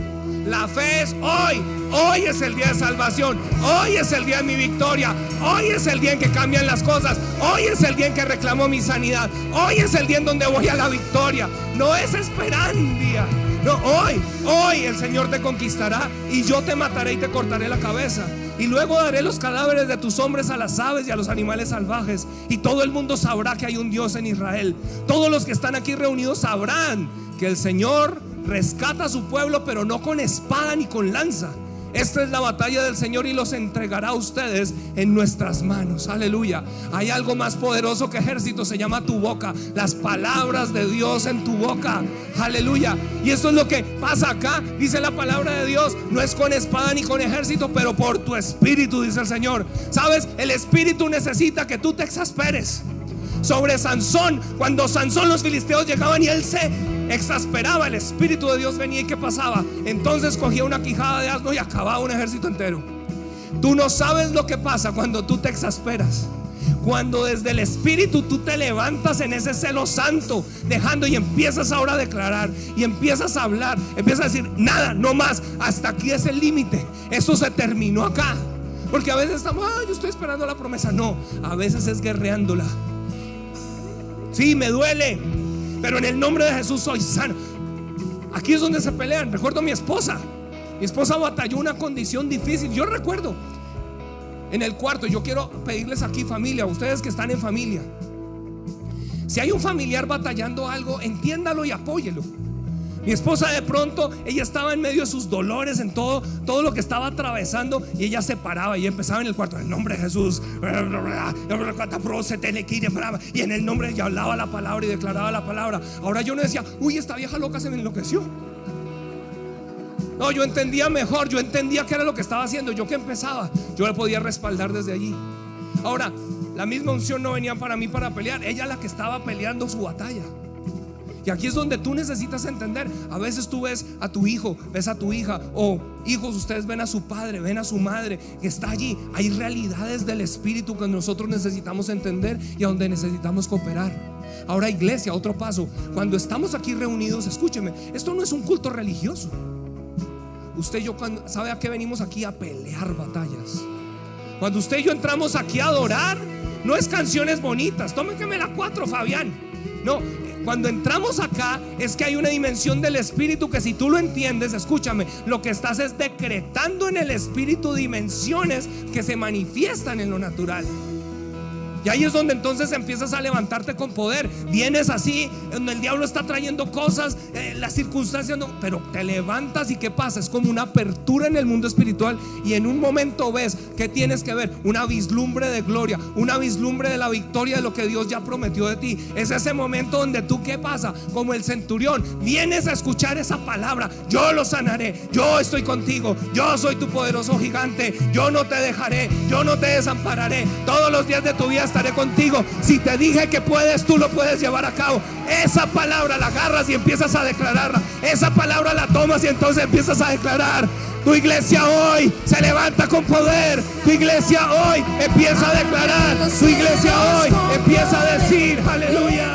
La fe es hoy. Hoy es el día de salvación. Hoy es el día de mi victoria. Hoy es el día en que cambian las cosas. Hoy es el día en que reclamo mi sanidad. Hoy es el día en donde voy a la victoria. No es esperar un día. No, hoy el Señor te conquistará y yo te mataré y te cortaré la cabeza. Y luego daré los cadáveres de tus hombres a las aves y a los animales salvajes. Y todo el mundo sabrá que hay un Dios en Israel. Todos los que están aquí reunidos sabrán que el Señor rescata a su pueblo, pero no con espada ni con lanza. Esta es la batalla del Señor y los entregará a ustedes en nuestras manos. Aleluya. Hay algo más poderoso que ejército, se llama tu boca. Las palabras de Dios en tu boca. Aleluya. Y eso es lo que pasa acá. Dice la palabra de Dios: no es con espada ni con ejército, pero por tu espíritu, dice el Señor. ¿Sabes? El espíritu necesita que tú te exasperes. Sobre Sansón, cuando Sansón, los filisteos llegaban y él se exasperaba, el espíritu de Dios venía y ¿qué pasaba? Entonces cogía una quijada de asno y acababa un ejército entero. Tú no sabes lo que pasa cuando tú te exasperas. Cuando desde el espíritu tú te levantas en ese celo santo, dejando y empiezas ahora a declarar y empiezas a hablar, empiezas a decir: nada, no más, hasta aquí es el límite, eso se terminó acá. Porque a veces estamos: yo estoy esperando la promesa. No, a veces es guerreándola. Sí, me duele, pero en el nombre de Jesús soy sano. Aquí es donde se pelean. Recuerdo a mi esposa. Mi esposa batalló una condición difícil. Yo recuerdo en el cuarto. Yo quiero pedirles aquí, familia, ustedes que están en familia, si hay un familiar batallando algo, entiéndalo y apóyelo. Mi esposa, de pronto, ella estaba en medio de sus dolores, en todo lo que estaba atravesando, y ella se paraba y empezaba en el cuarto: en el nombre de Jesús, y en el nombre, ella hablaba la palabra y declaraba la palabra. Ahora yo no decía: uy, esta vieja loca se me enloqueció. No, yo entendía mejor, yo entendía qué era lo que estaba haciendo. Yo que empezaba, yo le podía respaldar desde allí. Ahora, la misma unción no venía para mí para pelear, ella la que estaba peleando su batalla. Y aquí es donde tú necesitas entender. A veces tú ves a tu hijo, ves a tu hija, o hijos, ustedes ven a su padre, ven a su madre que está allí. Hay realidades del espíritu que nosotros necesitamos entender y a donde necesitamos cooperar. Ahora, iglesia, otro paso: cuando estamos aquí reunidos, escúcheme, esto no es un culto religioso. Usted y yo, ¿sabe a qué venimos aquí? A pelear batallas. Cuando usted y yo entramos aquí a adorar, no es canciones bonitas, tómenme la 4, Fabián. No, cuando entramos acá es que hay una dimensión del espíritu que, si tú lo entiendes, escúchame, lo que estás es decretando en el espíritu dimensiones que se manifiestan en lo natural. Y ahí es donde entonces empiezas a levantarte con poder. Vienes así, donde el diablo está trayendo cosas, las circunstancias no, pero te levantas y ¿qué pasa? Es como una apertura en el mundo espiritual. Y en un momento ves que tienes que ver una vislumbre de gloria, una vislumbre de la victoria de lo que Dios ya prometió de ti. Es ese momento donde tú, ¿qué pasa? Como el centurión, vienes a escuchar esa palabra: yo lo sanaré, yo estoy contigo, yo soy tu poderoso gigante, yo no te dejaré, yo no te desampararé, todos los días de tu vida estaré contigo. Si te dije que puedes, tú lo puedes llevar a cabo. Esa palabra la agarras y empiezas a declararla. Esa palabra la tomas y entonces empiezas a declarar. Tu iglesia hoy se levanta con poder. Tu iglesia hoy empieza a declarar. Tu iglesia hoy empieza a decir: aleluya.